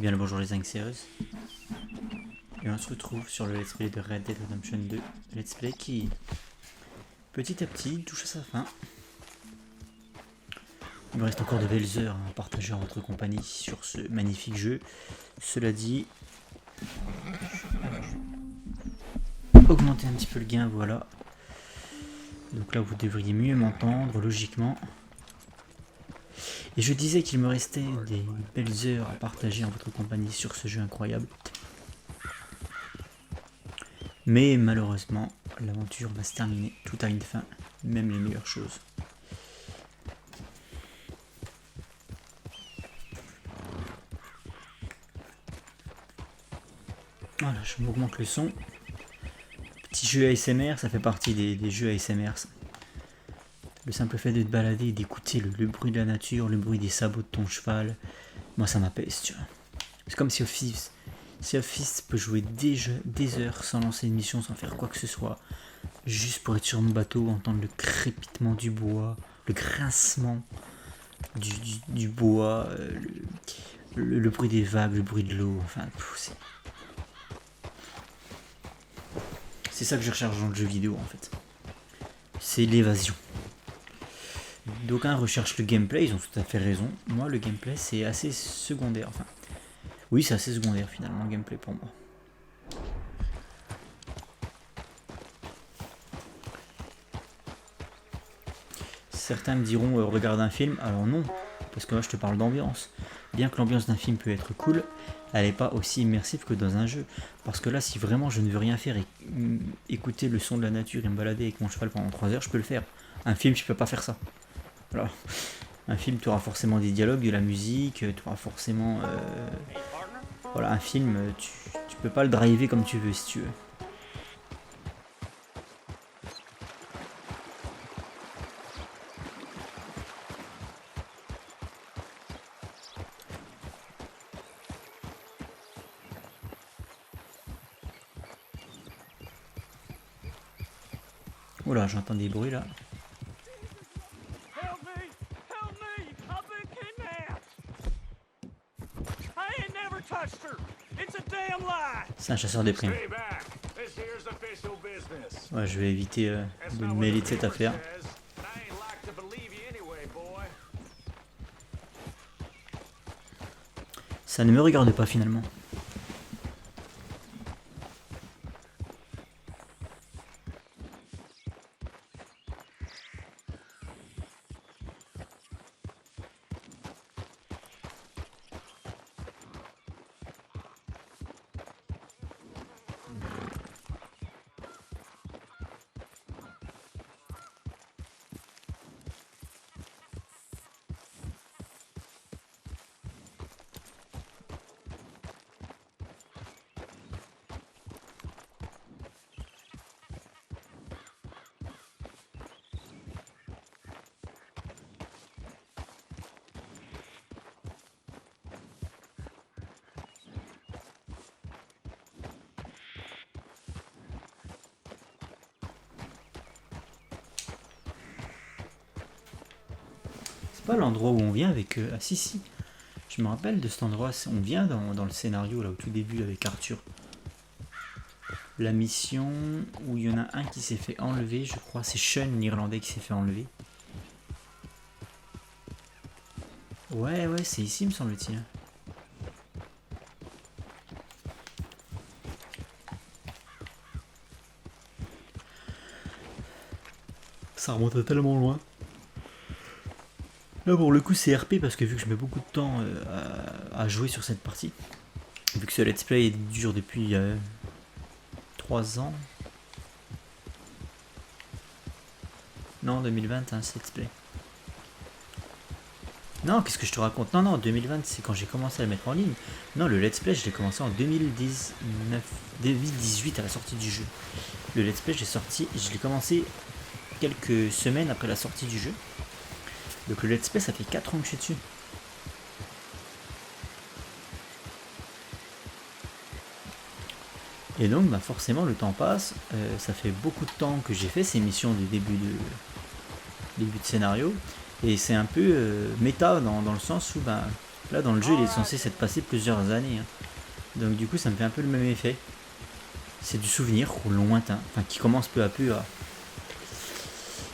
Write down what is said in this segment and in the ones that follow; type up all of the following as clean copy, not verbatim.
Bien le bonjour les anxieuses. Et on se retrouve sur le let's play de Red Dead Redemption 2. Let's play qui, petit à petit, touche à sa fin. Il me reste encore de belles heures à partager en votre compagnie sur ce magnifique jeu. Cela dit, augmenter un petit peu le gain, voilà. Donc là vous devriez mieux m'entendre logiquement. Et je disais qu'il me restait des belles heures à partager en votre compagnie sur ce jeu incroyable. Mais malheureusement, l'aventure va se terminer. Tout a une fin, même les meilleures choses. Voilà, je m'augmente le son. Petit jeu ASMR, ça fait partie des jeux ASMR. Le simple fait de te balader et d'écouter le bruit de la nature, le bruit des sabots de ton cheval, moi ça m'apaise, tu vois. C'est comme si Office peut jouer des heures sans lancer une mission, sans faire quoi que ce soit, juste pour être sur mon bateau, entendre le crépitement du bois, le grincement du bois, le bruit des vagues, le bruit de l'eau, enfin, c'est ça que je recherche dans le jeu vidéo en fait. C'est l'évasion. D'aucuns recherchent le gameplay, ils ont tout à fait raison. Moi, le gameplay, c'est assez secondaire. Enfin, oui, c'est assez secondaire finalement, le gameplay pour moi. Certains me diront, regarde un film. Alors non, parce que moi, je te parle d'ambiance. Bien que l'ambiance d'un film peut être cool, elle n'est pas aussi immersive que dans un jeu. Parce que là, si vraiment je ne veux rien faire et écouter le son de la nature et me balader avec mon cheval pendant 3 heures, je peux le faire. Un film, je peux pas faire ça. Alors, un film, tu auras forcément des dialogues, de la musique, tu auras forcément... voilà, un film, tu peux pas le driver comme tu veux, si tu veux. Oula, j'entends des bruits là. C'est un chasseur des primes. Ouais, je vais éviter de me mêler de cette affaire. Ça ne me regarde pas finalement. Pas l'endroit où on vient avec... ah si, je me rappelle de cet endroit, on vient dans le scénario là au tout début avec Arthur. La mission où il y en a un qui s'est fait enlever, je crois, c'est Sean l'Irlandais qui s'est fait enlever. Ouais, c'est ici me semble-t-il. Ça remonte tellement loin. Là pour le coup c'est RP parce que vu que je mets beaucoup de temps à jouer sur cette partie, vu que ce let's play dure depuis 3 ans. Non 2020 hein, ce let's play. Non qu'est-ce que je te raconte. Non 2020 c'est quand j'ai commencé à le mettre en ligne. Non le let's play je l'ai commencé en 2018 à la sortie du jeu. Le let's play je l'ai commencé quelques semaines après la sortie du jeu. Donc le let's play ça fait 4 ans que je suis dessus. Et donc bah forcément le temps passe, ça fait beaucoup de temps que j'ai fait ces missions du début de scénario. Et c'est un peu méta dans le sens où bah, Là dans le jeu il est censé s'être passé plusieurs années. Hein. Donc du coup ça me fait un peu le même effet. C'est du souvenir lointain, enfin qui commence peu à peu à...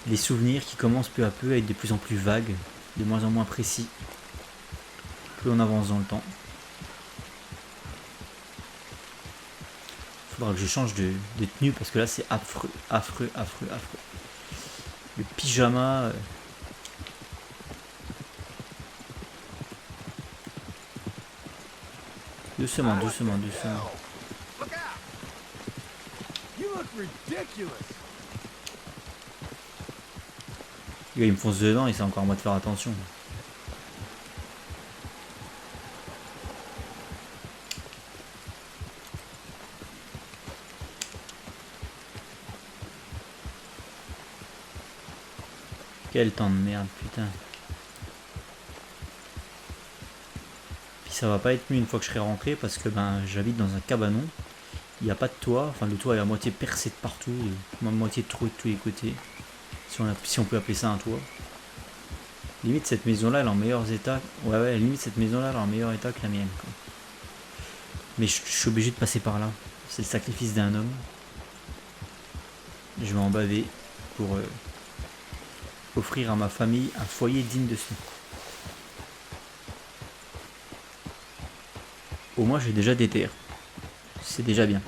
Les souvenirs qui commencent peu à peu à être de plus en plus vagues, de moins en moins précis. Plus on avance dans le temps. Faudra que je change de tenue parce que là c'est affreux, affreux, affreux, affreux. Le pyjama... Doucement, doucement, doucement. Le gars, il me fonce dedans et c'est encore à moi de faire attention. Quel temps de merde, putain. Puis ça va pas être mieux une fois que je serai rentré parce que ben j'habite dans un cabanon. Il n'y a pas de toit, enfin le toit est à moitié percé de partout, et à moitié troué de tous les côtés. Si on peut appeler ça un toit. Limite cette maison là elle est en meilleur état. Ouais, limite cette maison là elle est en meilleur état que la mienne. Quoi. Mais je suis obligé de passer par là. C'est le sacrifice d'un homme. Je vais en baver pour offrir à ma famille un foyer digne de ce nom. Au moins j'ai déjà des terres. C'est déjà bien.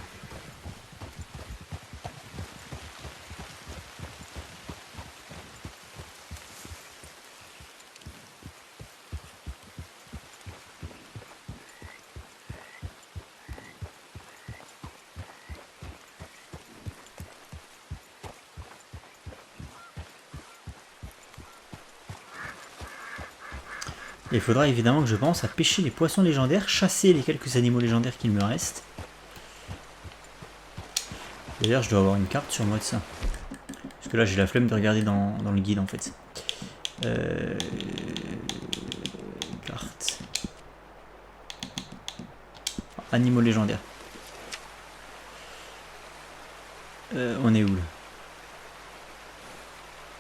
Et il faudra évidemment que je pense à pêcher les poissons légendaires, chasser les quelques animaux légendaires qu'il me reste. D'ailleurs, je dois avoir une carte sur moi de ça. Parce que là, j'ai la flemme de regarder dans le guide en fait. Carte. Animaux légendaires. On est où là?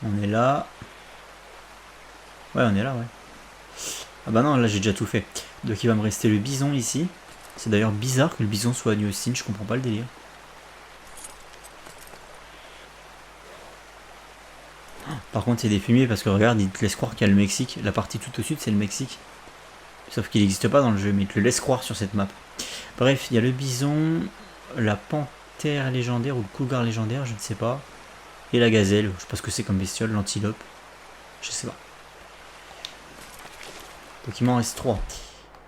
On est là. Ouais, on est là, ouais. Ah bah non, là j'ai déjà tout fait. Donc il va me rester le bison ici. C'est d'ailleurs bizarre que le bison soit à New Austin, je comprends pas le délire. Par contre c'est des fumiers parce que regarde, il te laisse croire qu'il y a le Mexique. La partie tout au sud c'est le Mexique. Sauf qu'il n'existe pas dans le jeu, mais il te le laisse croire sur cette map. Bref, il y a le bison, la panthère légendaire ou le cougar légendaire, je ne sais pas. Et la gazelle, je sais pas ce que c'est comme bestiole, l'antilope. Je sais pas. Donc il m'en reste 3.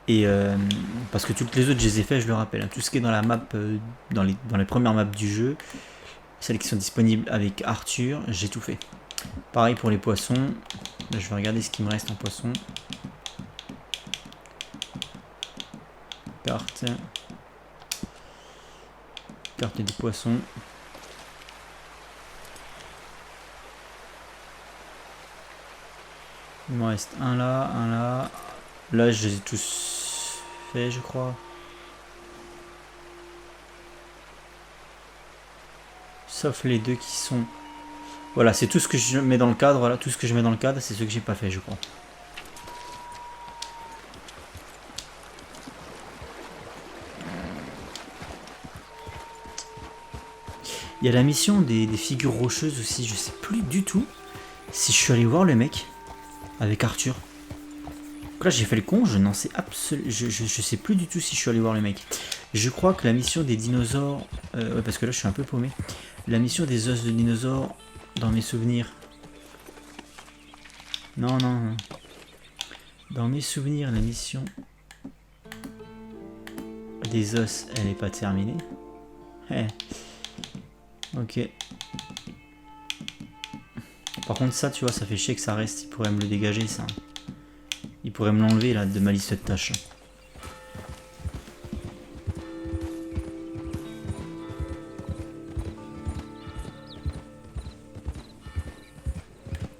Et parce que toutes les autres je les ai fait, je le rappelle. Hein, tout ce qui est dans la map, dans les premières maps du jeu, celles qui sont disponibles avec Arthur, j'ai tout fait. Pareil pour les poissons. Là, je vais regarder ce qui me reste en poisson. Carte. Carte des poissons. Il me reste un là, un là. Là, je les ai tous faits, je crois. Sauf les deux qui sont... Voilà, c'est tout ce que je mets dans le cadre. Voilà, tout ce que je mets dans le cadre, c'est ce que j'ai pas fait, je crois. Il y a la mission des figures rocheuses aussi. Je sais plus du tout si je suis allé voir le mec avec Arthur. Donc là, j'ai fait le con. Je n'en sais absolument. Je sais plus du tout si je suis allé voir le mec. Je crois que la mission des dinosaures. Ouais, parce que là, je suis un peu paumé. La mission des os de dinosaures, dans mes souvenirs. Non, non, non. Dans mes souvenirs, la mission des os, elle n'est pas terminée. Eh. Ok. Par contre ça tu vois ça fait chier que ça reste. Il pourrait me le dégager ça. Il pourrait me l'enlever là de ma liste de tâches.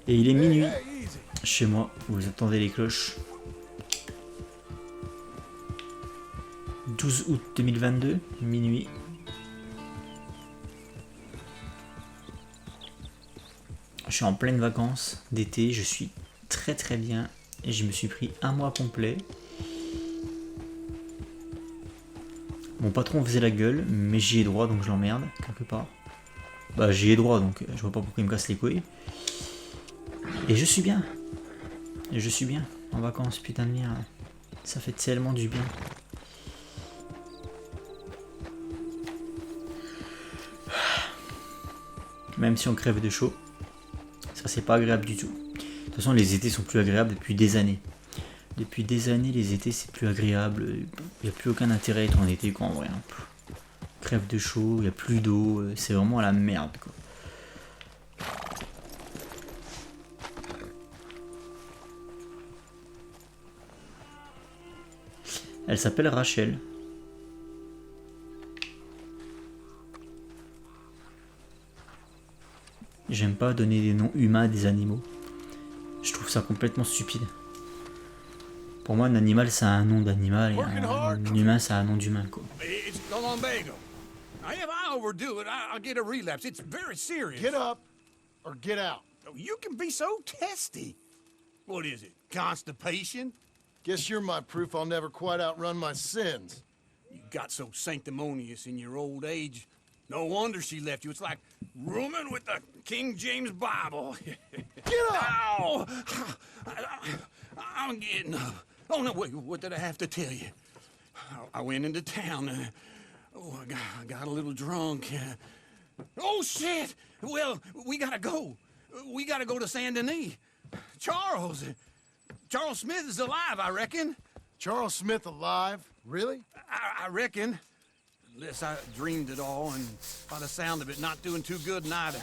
Et il est minuit chez moi. Vous attendez les cloches. 12 août 2022, minuit. Je suis en pleine vacances d'été, je suis très très bien et je me suis pris un mois complet. Mon patron faisait la gueule, mais j'y ai droit, donc je l'emmerde, quelque part. Bah j'y ai droit, donc je vois pas pourquoi il me casse les couilles. Et je suis bien. Et je suis bien. En vacances, putain de merde. Ça fait tellement du bien. Même si on crève de chaud. Ça c'est pas agréable du tout. De toute façon les étés sont plus agréables depuis des années. Depuis des années les étés c'est plus agréable. Il n'y a plus aucun intérêt à être en été quoi en vrai. Crève de chaud, il n'y a plus d'eau. C'est vraiment la merde quoi. Elle s'appelle Rachel. J'aime pas donner des noms humains à des animaux. Je trouve ça complètement stupide. Pour moi, un animal, c'est un nom d'animal et un humain, c'est un nom d'humain, quoi. Get up or get out. You can be so testy. What is it? Constipation? Guess you're my proof I'll never quite outrun my sins. You got so sanctimonious in your old age. No wonder she left you. It's like rooming with the King James Bible. Get up! Ow! I'm getting up. Oh, no, wait, what did I have to tell you? I went into town. I got a little drunk. Oh, shit! Well, we gotta go. We gotta go to Saint Denis. Charles Smith is alive, I reckon. Charles Smith alive? Really? I reckon. Unless I dreamed it all, and by the sound of it, not doing too good neither.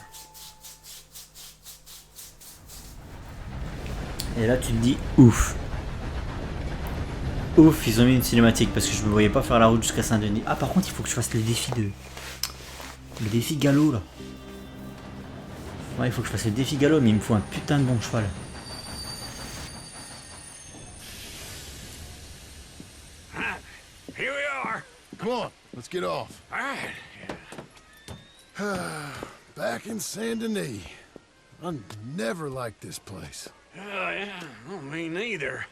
Et là, tu te dis ouf. Ouf, ils ont mis une cinématique parce que je me voyais pas faire la route jusqu'à Saint-Denis. Ah, par contre, il faut que je fasse le défi de. Le défi galop là. Ouais, il faut que je fasse le défi galop, mais il me faut un putain de bon cheval. Here we are. Come on, let's get off. All right. Back in Saint Denis. I never liked this place. Yeah, well, me neither.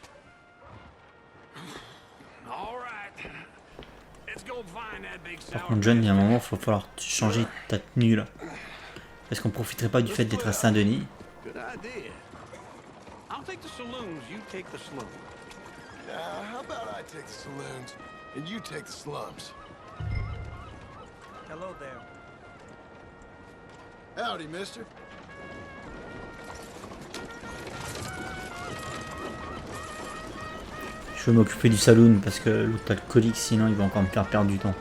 All right. Let's go find that big sour. Par contre, John, il y a un moment, il va falloir changer ta tenue là. Est-ce qu'on profiterait pas du fait d'être à Saint-Denis? Good idea. I'll take the saloons, you take the slums. How about I take the saloons and you take the slums? Hello there. Howdy, mister. Je vais m'occuper du saloon parce que l'autre alcoolique, sinon il va encore me faire perdre du temps.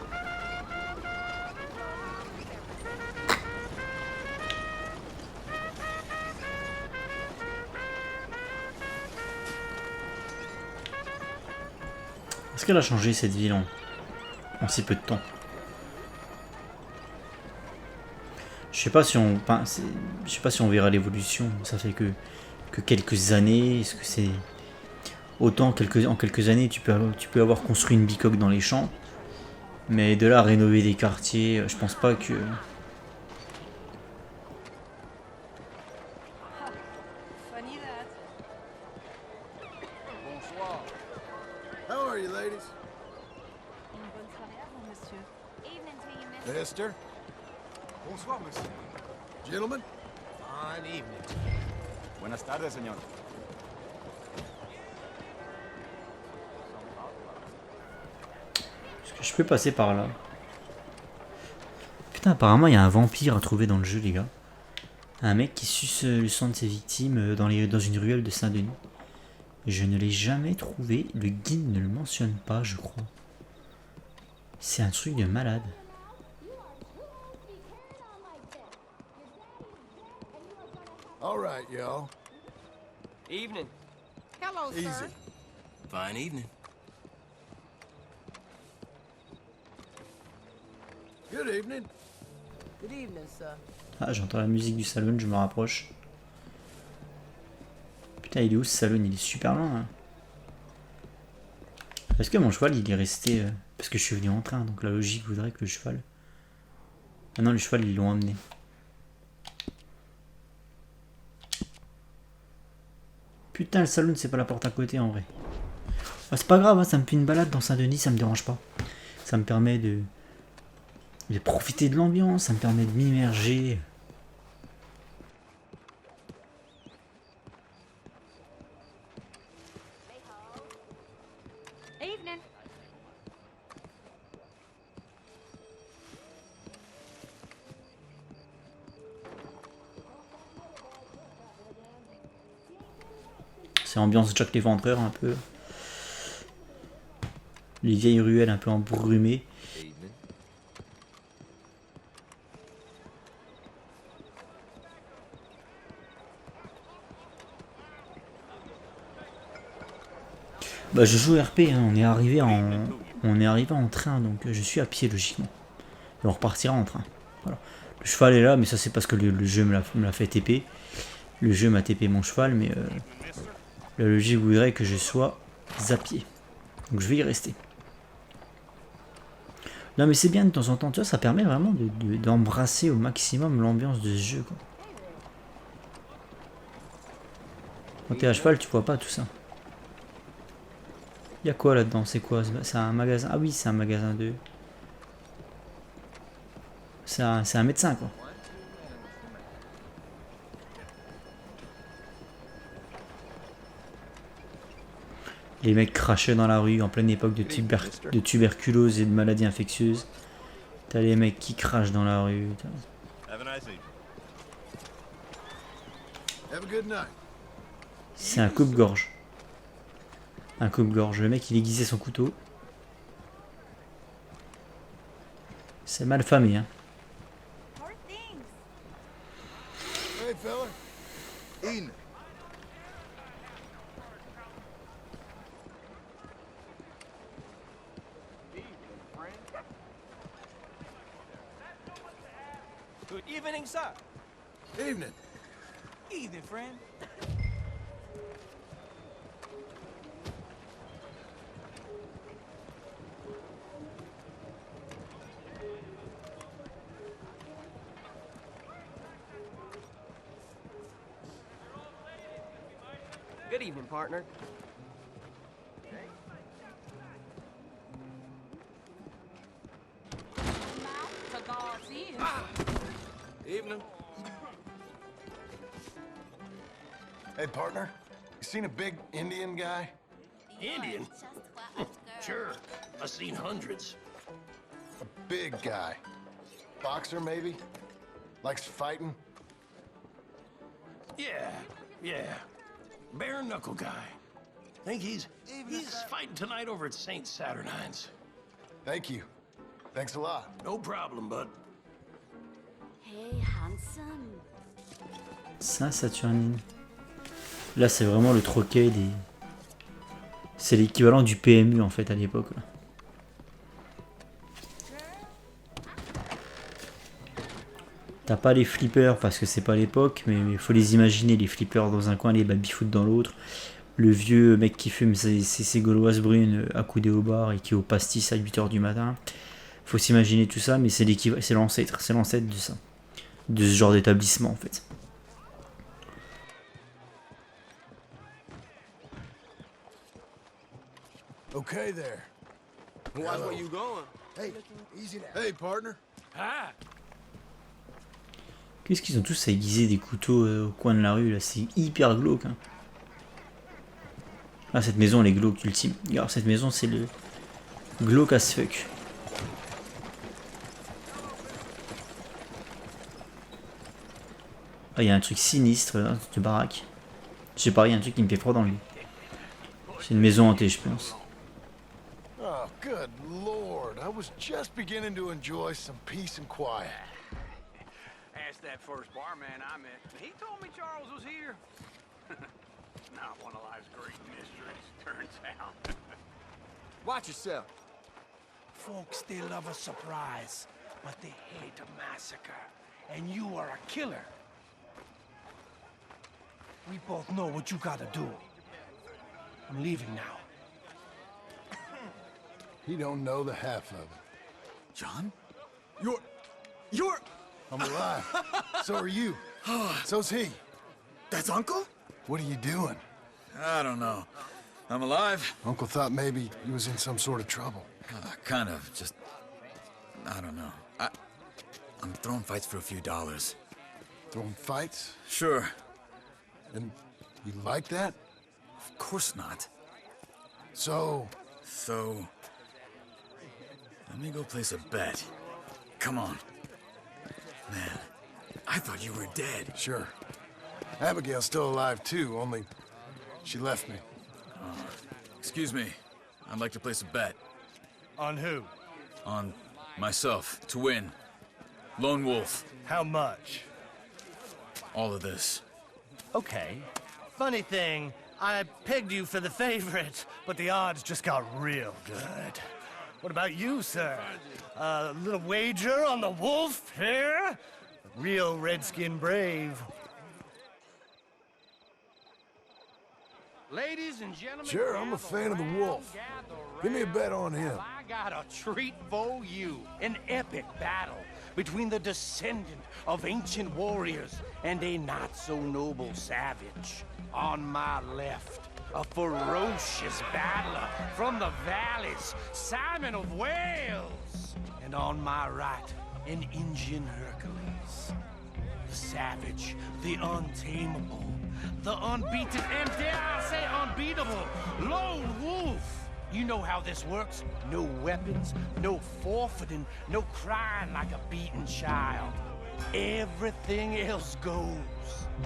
Est-ce qu'elle a changé cette ville en si peu de temps? Je sais pas si on, je sais pas si on verra l'évolution. Ça fait que quelques années. Est-ce que c'est autant en quelques années tu peux avoir construit une bicoque dans les champs, mais de là à rénover des quartiers, je pense pas que. Bonsoir. How are you, ladies? Une bonne soirée à vous, monsieur. Evening to you, miss. Esther? Bonsoir, monsieur. Gentlemen? Fine evening. Buenas tardes, señor. Est-ce que je peux passer par là? Putain, apparemment il y a un vampire à trouver dans le jeu, les gars. Un mec qui suce le sang de ses victimes dans une ruelle de Saint-Denis. Je ne l'ai jamais trouvé. Le guide ne le mentionne pas, je crois. C'est un truc de malade. All right, y'all. Evening. Hello, sir. Easy. Fine evening. Good evening. Good evening, sir. Ah, j'entends la musique du saloon, je me rapproche. Putain, il est où ce saloon? Il est super loin. Hein. Est-ce que mon cheval il est resté... parce que je suis venu en train, donc la logique voudrait que le cheval... Ah non, le cheval ils l'ont amené. Putain, le saloon c'est pas la porte à côté en vrai. Ah, c'est pas grave, hein, ça me fait une balade dans Saint-Denis, ça me dérange pas. Ça me permet de profiter de l'ambiance, ça me permet de m'immerger. Evening. C'est ambiance Jack l'Éventreur un peu. Les vieilles ruelles un peu embrumées. Bah je joue RP, hein. On est arrivé en train, donc je suis à pied logiquement. Et on repartira en train. Voilà. Le cheval est là, mais ça c'est parce que le jeu me l'a fait TP. Le jeu m'a TP mon cheval, mais la logique voudrait que je sois à pied. Donc je vais y rester. Non mais c'est bien de temps en temps, tu vois, ça permet vraiment d'embrasser au maximum l'ambiance de ce jeu, quoi. Quand t'es à cheval, tu vois pas tout ça. Il y a quoi là-dedans? C'est quoi? C'est un magasin? Ah oui, c'est un magasin de... C'est un médecin, quoi. Les mecs crachaient dans la rue en pleine époque de tuberculose et de maladies infectieuses. T'as les mecs qui crachent dans la rue. C'est un coupe-gorge. Un coupe-gorge. Le mec il aiguisait son couteau. C'est mal famé, hein. More things. Hey, fella. Eden. Good evening, sir. Evening. Evening, friend. Good evening, partner. To God's ears. Evening. Hey, partner. You seen a big Indian guy? Indian? Sure. I've seen hundreds. A big guy. Boxer, maybe? Likes fighting? Yeah. Bare knuckle guy. Think he's fighting tonight over at St. Saturnine's. Thank you. Thanks a lot. No problem, bud. Hey, handsome. Saint-Saturnine. Là, c'est vraiment le troquet des... C'est l'équivalent du PMU, en fait, à l'époque. T'as pas les flippers, parce que c'est pas l'époque, mais il faut les imaginer, les flippers dans un coin, les baby-foot dans l'autre. Le vieux mec qui fume ses gauloises brunes accoudées au bar et qui est au pastis à 8h du matin. Faut s'imaginer tout ça, mais c'est l'ancêtre de ça. De ce genre d'établissement, en fait. Okay there. Watch where you going. Hey, easy now. Hey, partner. Ah! Qu'est-ce qu'ils ont tous à aiguiser des couteaux au coin de la rue, là? C'est hyper glauque, hein. Ah, cette maison, elle est glauque, ultime. Regarde, cette maison, c'est le glauque as fuck. Ah, il y a un truc sinistre dans cette baraque. Je sais pas, il y a un truc qui me fait froid dans le lit. C'est une maison hantée, je pense. Oh, good lord. I was just beginning to enjoy some peace and quiet. Asked that first barman I met. He told me Charles was here. Not one of life's great mysteries, turns out. Watch yourself. Folks, they love a surprise, but they hate a massacre. And you are a killer. We both know what you gotta do. I'm leaving now. He don't know the half of it. John? You're... I'm alive. So are you. So's he. That's Uncle? What are you doing? I don't know. I'm alive. Uncle thought maybe he was in some sort of trouble. Kind of. Just, I don't know. I'm throwing fights for a few dollars. Throwing fights? Sure. And you like that? Of course not. So, let me go place a bet. Come on. Man, I thought you were dead. sure. Abigail's still alive too, only she left me. Excuse me. I'd like to place a bet. On who? On myself, to win. Lone Wolf. How much? All of this. Okay. Funny thing, I pegged you for the favorite, but the odds just got real good. What about you, sir? A little wager on the wolf here? Real redskin brave. Ladies and gentlemen, Sure, I'm a fan of the wolf. Give me a bet on him. I got a treat for you. An epic battle between the descendant of ancient warriors and a not-so-noble savage. On my left, a ferocious battler from the valleys, Simon of Wales. And on my right, an Indian Hercules. The savage, the untamable, the unbeaten, and dare I say unbeatable, Lone Wolf. You know how this works. No weapons, no forfeiting, no crying like a beaten child. Everything else goes.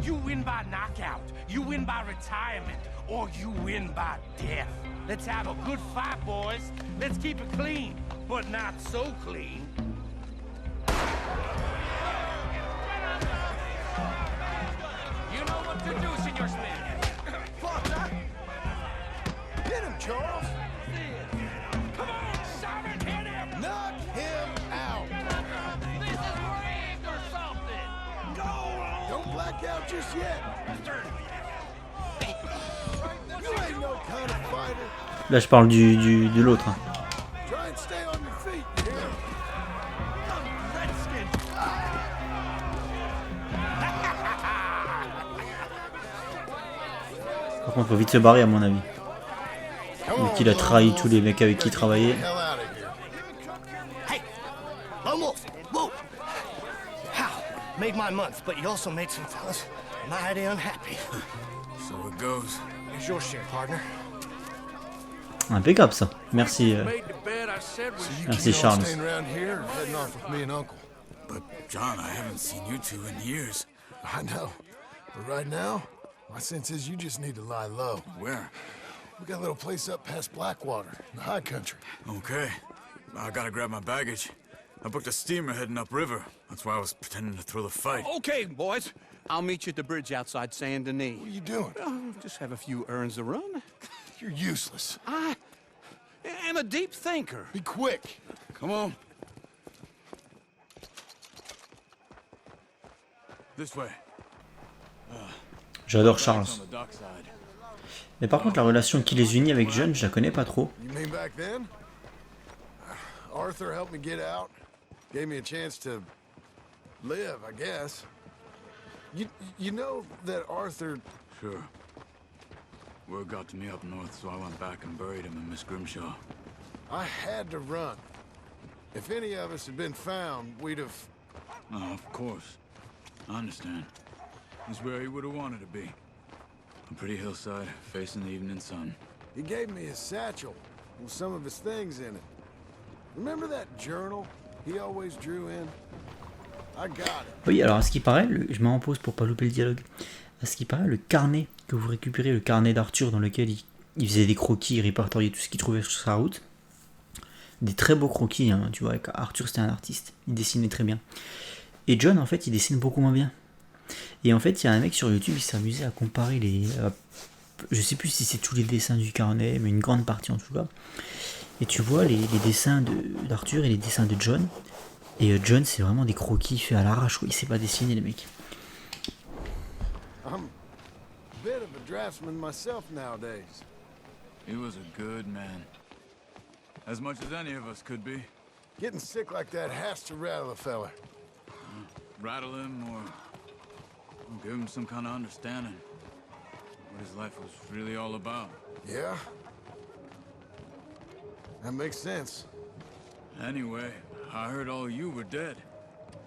You win by knockout, you win by retirement, or you win by death. Let's have a good fight, boys. Let's keep it clean, but not so clean. You know what to do, Senor Smith. Father! Hit him, Charles! Come on, Simon, hit him! Knock him out! This is rigged or something! Go on! Don't black out just yet! You ain't no kind of fighter! Là, je parle de l'autre. Hein. Try and stay on your feet, you hear? Par contre, faut vite se barrer, à mon avis. Vu qu'il a trahi tous les mecs avec qui il travaillait. Hell out of here. Hey! Lone Wolf! Whoa! How? Made my month, but you also made some fellas mighty unhappy. So it goes. Here's your share, partner. Impeccable ça. Merci, Made the bed I said was You Merci, keen on Charles. staying around here or heading off with me and Uncle? But, John, I haven't seen you two in years. I know. But right now, my sense is you just need to lie low. Where? We got a little place up past Blackwater, in the high country. Okay. I gotta grab my baggage. I booked a steamer heading upriver. That's why I was pretending to throw the fight. Okay, boys. I'll meet you at the bridge outside Saint Denis. What are you doing? Just have a few errands to run. You're useless. I am a deep thinker. Be quick. Come on. This way. J'adore Charles. On the dockside. Mais par contre, la relation qui les unit avec John, je la connais pas trop. You mean back then? Arthur helped me get out. Gave me a chance to live, I guess. You know that Arthur... Sure. Word got to me up north, so I went back and buried him in Miss Grimshaw. I had to run. If any of us had been found, we'd have... Oh, of course. I understand. He's where he would have wanted to be. A pretty hillside, facing the evening sun. He gave me his satchel with some of his things in it. Remember that journal he always drew in? I got it. Oui, alors à ce qui paraît, je m'en pose pour pas louper le dialogue. À ce qui paraît, le carnet que vous récupérez, le carnet d'Arthur dans lequel il faisait des croquis, il répertoriait tout ce qu'il trouvait sur sa route. Des très beaux croquis, hein, tu vois, Arthur c'était un artiste, il dessinait très bien. Et John, en fait, il dessine beaucoup moins bien. Et en fait, il y a un mec sur YouTube, il s'est amusé à comparer les... je sais plus si c'est tous les dessins du carnet, mais une grande partie en tout cas. Et tu vois les dessins d'Arthur et les dessins de John. Et John, c'est vraiment des croquis faits à l'arrache, quoi. Il sait pas dessiner, les mecs. I'm a bit of a draftsman myself nowadays. He was a good man. As much as any of us could be. Getting sick like that has to rattle a fella. Rattle him or give him some kind of understanding. What his life was really all about. Yeah? That makes sense. Anyway, I heard all you were dead.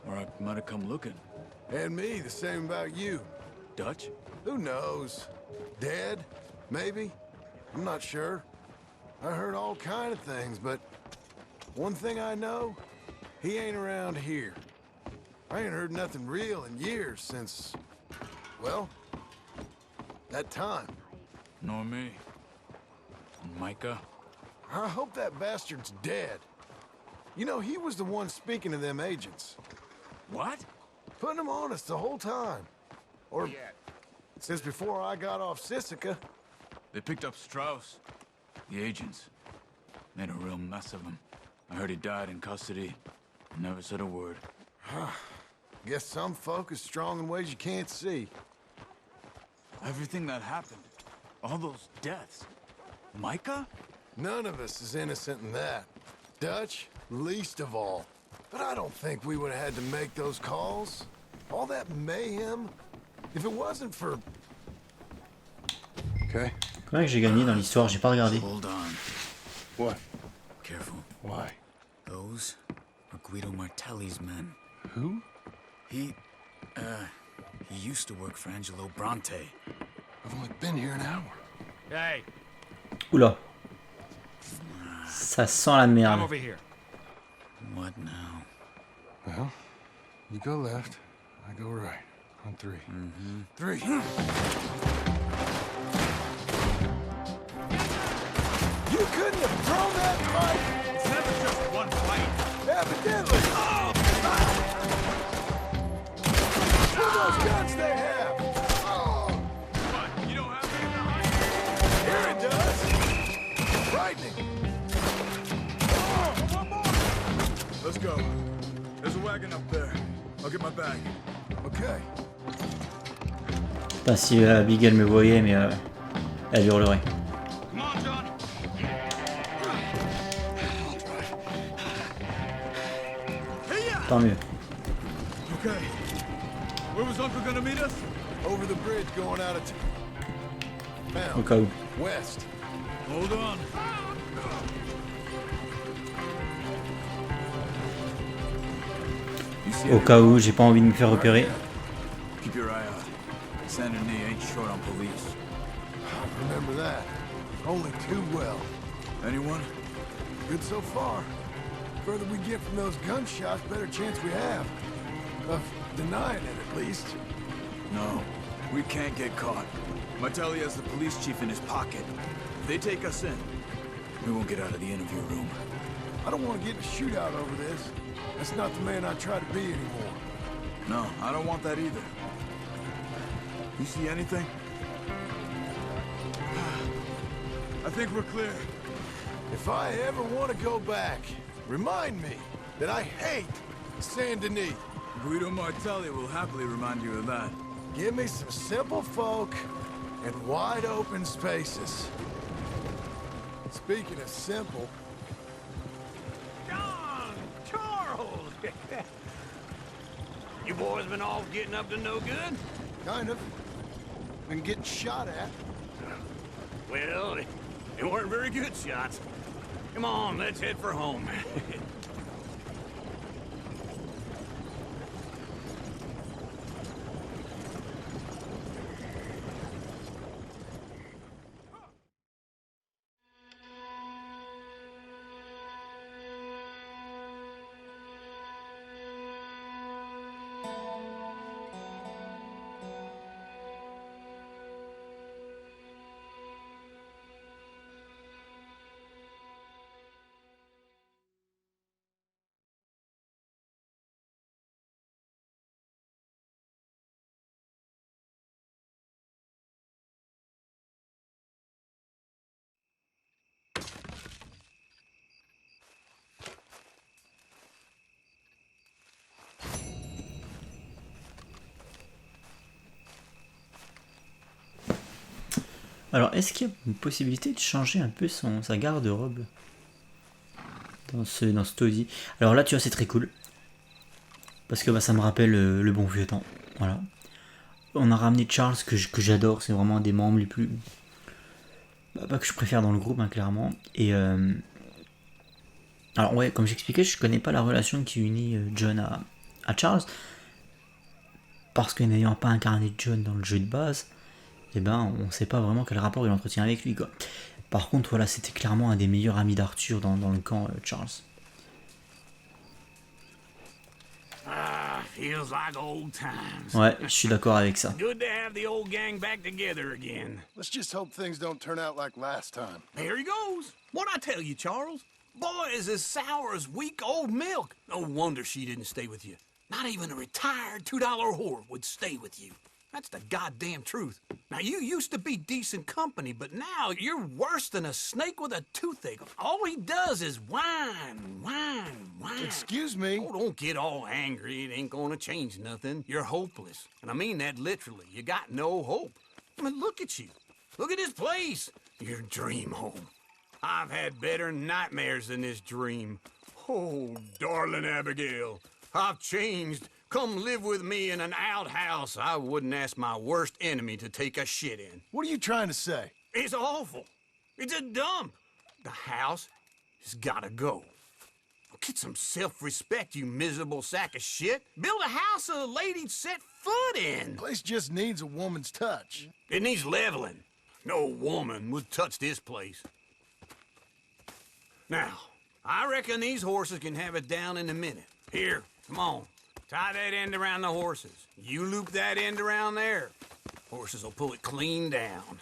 Or I might have come looking. And me, the same about you. Dutch? Who knows? Dead? Maybe? I'm not sure. I heard all kind of things, but one thing I know, he ain't around here. I ain't heard nothing real in years since, well, that time. Nor me. And Micah? I hope that bastard's dead. You know, he was the one speaking to them agents. What? Putting them on us the whole time. Or since before I got off Sisika. They picked up Strauss. The agents. Made a real mess of him. I heard he died in custody. Never said a word. Guess some folk is strong in ways you can't see. Everything that happened. All those deaths. Micah? None of us is innocent in that. Dutch, least of all. But I don't think we would have had to make those calls. All that mayhem. If it wasn't for... Okay. Combien que j'ai gagné dans l'histoire? J'ai pas regardé. Hold on. What? Careful. Why? Those are Guido Martelli's men. Who? He used to work for Angelo Bronte. I've only been here an hour. Hey, Oula. Ça sent la come merde. over here. What now? Well, you go left, I go right. On three. Three. You couldn't have thrown that fight! It's never just one fight. Evidently! Look at those guns they have! What, you don't have any Here it does! Frightening! One more! Let's go. There's a wagon up there. I'll get my bag. Okay. Je sais pas si Abigail me voyait, mais elle hurlerait. Come on, John. Tant mieux. Okay. Where was Uncle gonna meet us? Over the bridge going out of town. Au cas où. West. Hold on. Au cas où, j'ai pas envie de me faire repérer. Keep your eye out. Saint Denis ain't short on police. Remember that. Only too well. Anyone? Good so far. Further we get from those gunshots, better chance we have. Of denying it, at least. No. We can't get caught. Martelli has the police chief in his pocket. If they take us in, we won't get out of the interview room. I don't want to get in a shootout over this. That's not the man I try to be anymore. No, I don't want that either. You see anything? I think we're clear. If I ever want to go back, remind me that I hate Saint Denis. Guido Martelli will happily remind you of that. Give me some simple folk and wide open spaces. Speaking of simple, John! Charles! You boys been all getting up to no good? kind of. Been getting shot at. Well, they weren't very good shots. Come on, let's head for home. Alors, est-ce qu'il y a une possibilité de changer un peu sa garde-robe dans ce taudis? Alors là, tu vois, c'est très cool. Parce que bah, ça me rappelle le bon vieux temps. Voilà. On a ramené Charles, que j'adore. C'est vraiment un des membres les plus bah, que je préfère dans le groupe, hein, clairement. Et alors ouais, comme j'expliquais, je connais pas la relation qui unit John à Charles, parce que n'ayant pas incarné John dans le jeu de base, eh ben on sait pas vraiment quel rapport il entretient avec lui, quoi. Par contre, voilà, c'était clairement un des meilleurs amis d'Arthur dans le camp Charles. Feels like old times. Ouais, je suis d'accord avec ça. Good to have the old gang back together again. Let's just hope things don't turn out like last time. There he goes. What'd I tell you, Charles? Boy is as sour as weak old milk. No wonder she didn't stay with you. Not even a retired $2 whore would stay with you. That's the goddamn truth. Now, you used to be decent company, but now you're worse than a snake with a toothache. All he does is whine, whine, whine. Excuse me? Oh, don't get all angry. It ain't gonna change nothing. You're hopeless. And I mean that literally. You got no hope. I mean, look at you. Look at this place. Your dream home. I've had better nightmares than this dream. Oh, darling Abigail, I've changed. Come live with me in an outhouse I wouldn't ask my worst enemy to take a shit in. What are you trying to say? It's awful. It's a dump. The house has gotta go. Get some self-respect, you miserable sack of shit. Build a house a lady'd set foot in. Place just needs a woman's touch. It needs leveling. No woman would touch this place. Now, I reckon these horses can have it down in a minute. Here, come on. Tie that end around the horses. You loop that end around there. Horses will pull it clean down.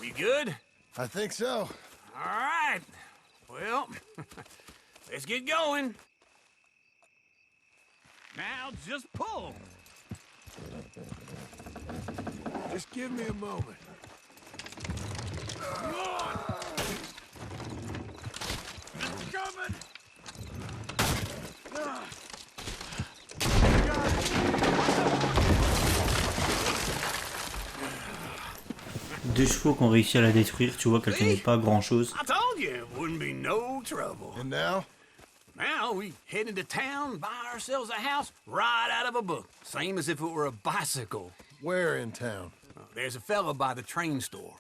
We good? I think so. All right. Well, let's get going. Now just pull. Just give me a moment. Come on. It's coming. Deux chevaux qu'on réussit à la détruire, tu vois qu'elle tenait pas grand chose. I told you it wouldn't be no trouble. And now? Now we head into town, buy ourselves a house right out of a book. Same as if it were a bicycle. Where in town? There's a fella by the train store.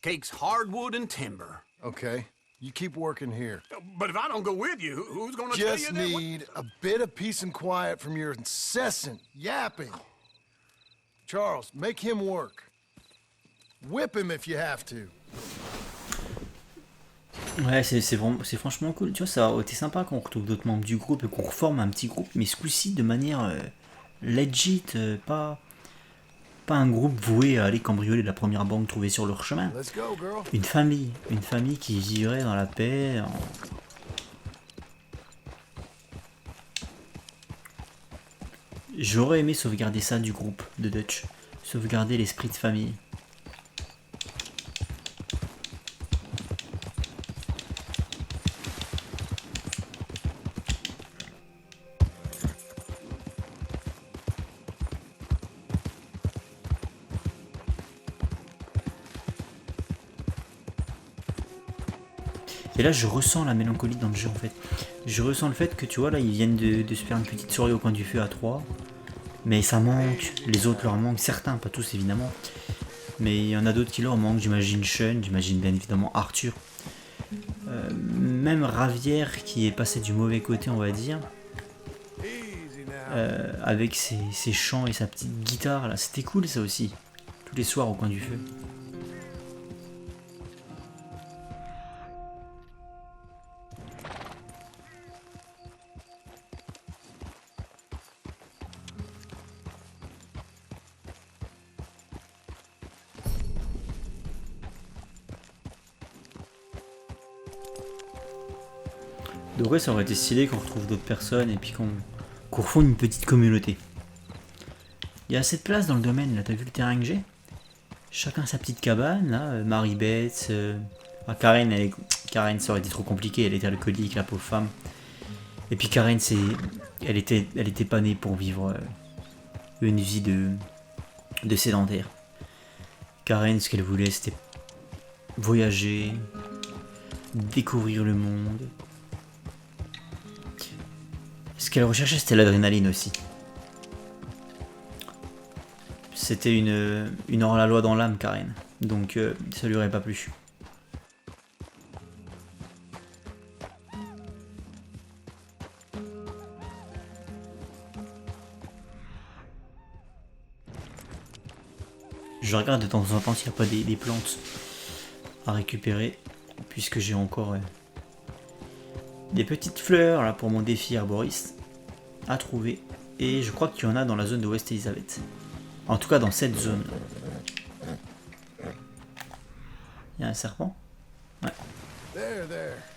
Cakes hardwood and timber. Okay. You keep working here. But if I don't go with you, who's gonna tell you Just that? need a bit of peace and quiet from your incessant yapping. Charles, make him work. Whip him if you have to. Ouais, c'est franchement cool. Tu vois, ça aurait été sympa qu'on retrouve d'autres membres du groupe et qu'on reforme un petit groupe, mais ce coup-ci de manière legit, pas un groupe voué à aller cambrioler la première banque trouvée sur leur chemin. Let's go, girl. Une famille qui vivrait dans la paix. J'aurais aimé sauvegarder ça du groupe de Dutch, sauvegarder l'esprit de famille. Et là, je ressens la mélancolie dans le jeu, en fait. Je ressens le fait que, tu vois, là, ils viennent de se faire une petite soirée au coin du feu à 3. Mais ça manque. Les autres leur manquent. Certains, pas tous, évidemment. Mais il y en a d'autres qui leur manquent. J'imagine Sean, j'imagine bien évidemment Arthur. Même Ravière, qui est passé du mauvais côté, on va dire. Avec ses chants et sa petite guitare, là. C'était cool, ça aussi. Tous les soirs au coin du feu. De vrai, ça aurait été stylé qu'on retrouve d'autres personnes et puis qu'on refonde une petite communauté. Il y a assez de place dans le domaine, là, t'as vu le terrain que j'ai? Chacun sa petite cabane, là, Marie-Beth, Karen, Karen, ça aurait été trop compliqué, elle était alcoolique, la pauvre femme. Et puis Karen, elle était pas née pour vivre une vie de sédentaire. Karen, ce qu'elle voulait, c'était voyager, découvrir le monde. Ce qu'elle recherchait, c'était l'adrénaline aussi. C'était une hors-la-loi dans l'âme, Karen. Donc ça lui aurait pas plu. Je regarde de temps en temps s'il n'y a pas des plantes à récupérer, puisque j'ai encore des petites fleurs là pour mon défi arboriste à trouver. Et je crois qu'il y en a dans la zone de West Elizabeth. En tout cas dans cette zone. Il y a un serpent? Ouais. There,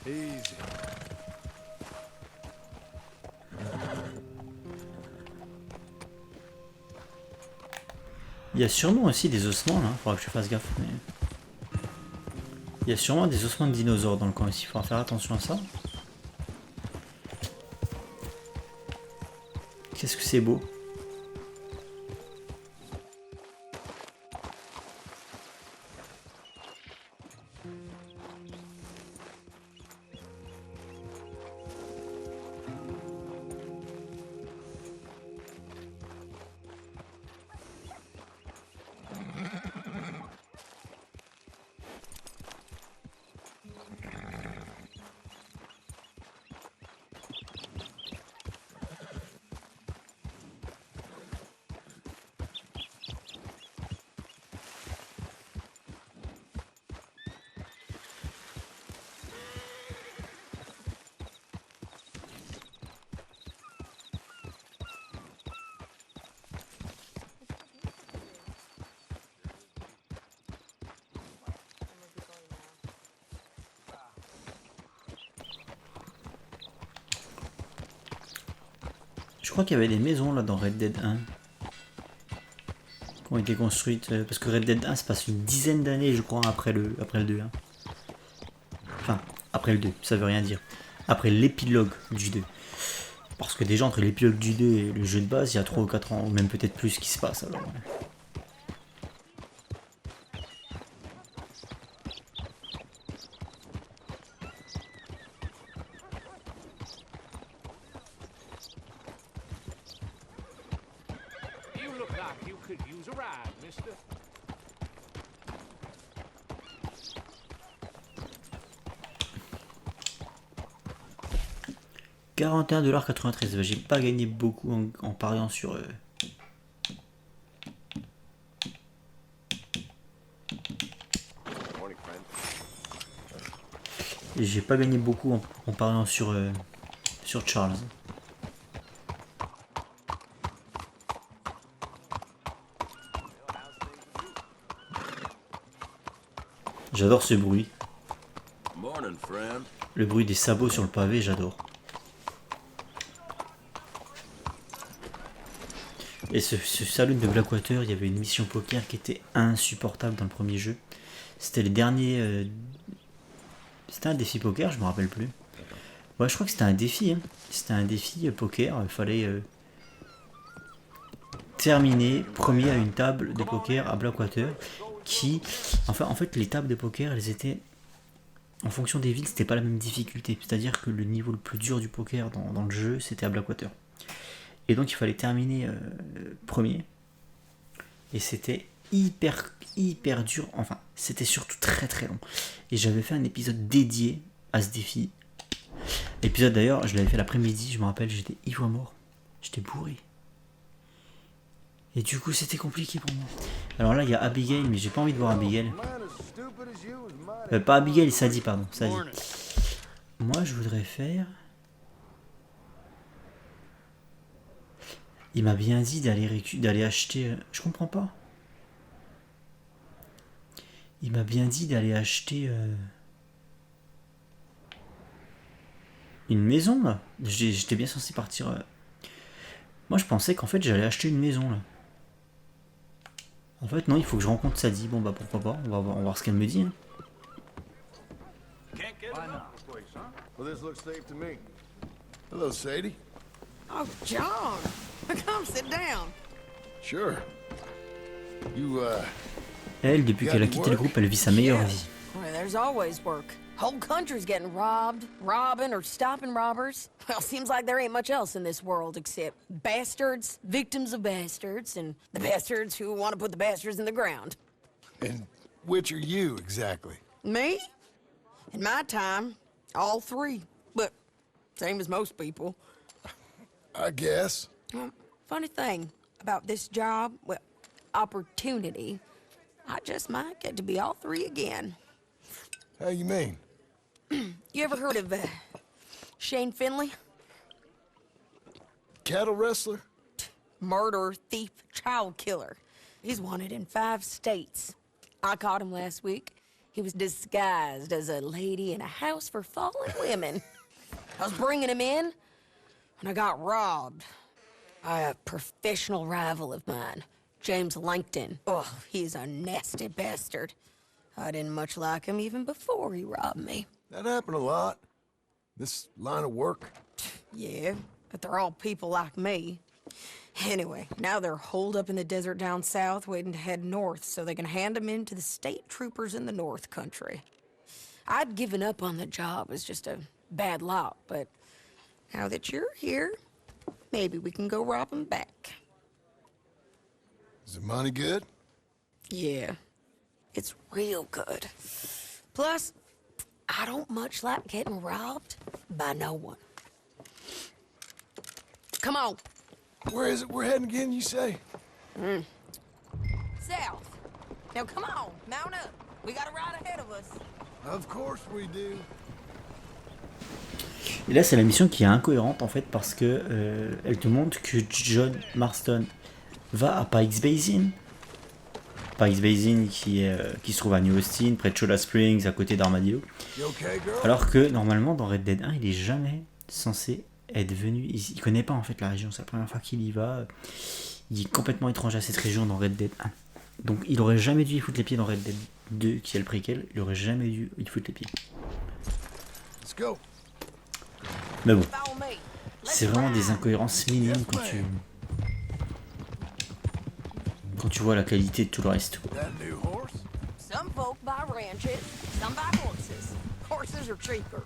easy. Il y a sûrement aussi des ossements là, faudra que je fasse gaffe. Mais... il y a sûrement des ossements de dinosaures dans le coin ici, il faudra faire attention à ça. Qu'est-ce que c'est beau. Je crois qu'il y avait des maisons là dans Red Dead 1 qui ont été construites parce que Red Dead 1 se passe une dizaine d'années je crois après le 2. Hein. Enfin, après le 2, ça veut rien dire. Après l'épilogue du 2. Parce que déjà entre l'épilogue du 2 et le jeu de base, il y a 3 ou 4 ans, ou même peut-être plus qui se passe alors. You look like you could use a ride, mister. 41,93$. J'ai pas gagné beaucoup en pariant sur... Et j'ai pas gagné beaucoup en pariant sur Charles. J'adore ce bruit. Le bruit des sabots sur le pavé, j'adore. Et ce saloon de Blackwater, il y avait une mission poker qui était insupportable dans le premier jeu. C'était les derniers... C'était un défi poker, je me rappelle plus. Ouais, je crois que c'était un défi. Hein. C'était un défi poker. Il fallait terminer premier à une table de poker à Blackwater. Qui... Enfin, en fait, les tables de poker, elles étaient... En fonction des villes, c'était pas la même difficulté. C'est-à-dire que le niveau le plus dur du poker dans le jeu, c'était à Blackwater. Et donc il fallait terminer premier. Et c'était hyper dur. Enfin, c'était surtout très long. Et j'avais fait un épisode dédié à ce défi. L'épisode d'ailleurs, je l'avais fait l'après-midi, je me rappelle, j'étais ivre mort. J'étais bourré. Et du coup, c'était compliqué pour moi. Alors là, il y a Abigail, mais j'ai pas envie de voir Abigail. Pas Abigail, Sadie, pardon. Sadie. Moi, je voudrais faire... Il m'a bien dit d'aller acheter... Je comprends pas. Il m'a bien dit d'aller acheter... Une maison, là. J'étais bien censé partir... Moi, je pensais qu'en fait, j'allais acheter une maison, là. En fait, non, il faut que je rencontre Sadie. Bon, bah, pourquoi pas. On va voir ce qu'elle me dit. Hein. Well, this looks safe to me. Hello, Sadie. Oh, John. Come sit down. Sure. You, Elle, depuis qu'elle a quitté le groupe, elle vit sa meilleure vie. Well, there's always work. Whole country's getting robbed, robbing, or stopping robbers. Well, seems like there ain't much else in this world except bastards, victims of bastards, and the bastards who want to put the bastards in the ground. and which are you, exactly? Me? In my time, all three. But same as most people. I guess. Funny thing about this job, well, opportunity, I just might get to be all three again. How you mean? You ever heard of Shane Finley? Cattle wrestler? Murderer, thief, child killer. He's wanted in 5 states. I caught him last week. He was disguised as a lady in a house for fallen women. I was bringing him in, and I got robbed by a professional rival of mine, James Langton. Oh, he's a nasty bastard. I didn't much like him even before he robbed me. That happened a lot. This line of work. Yeah, but they're all people like me. Anyway, now they're holed up in the desert down south, waiting to head north so they can hand them in to the state troopers in the north country. I'd given up on the job as just a bad lot, but now that you're here, maybe we can go rob them back. Is the money good? Yeah, it's real good. Plus, I don't much like getting robbed by no one. Come on. Where is it we're heading again, you say? South. Now come on, mount up. We got a ride ahead of us. Of course we do. Et là, c'est la mission qui est incohérente en fait parce que elle te montre que John Marston va à Pikes Basin. Pikes Basin qui se trouve à New Austin, près de Cholla Springs, à côté d'Armadillo. Alors que normalement dans Red Dead 1, il est jamais censé être venu. Il connaît pas en fait la région, c'est la première fois qu'il y va. Il est complètement étranger à cette région dans Red Dead 1. Donc il aurait jamais dû y foutre les pieds dans Red Dead 2, qui est le préquel. Il aurait jamais dû y foutre les pieds. Mais bon, c'est vraiment des incohérences minimes quand tu vois la qualité de tout le reste. Some folk buy ranches, some buy horses. Horses are cheaper.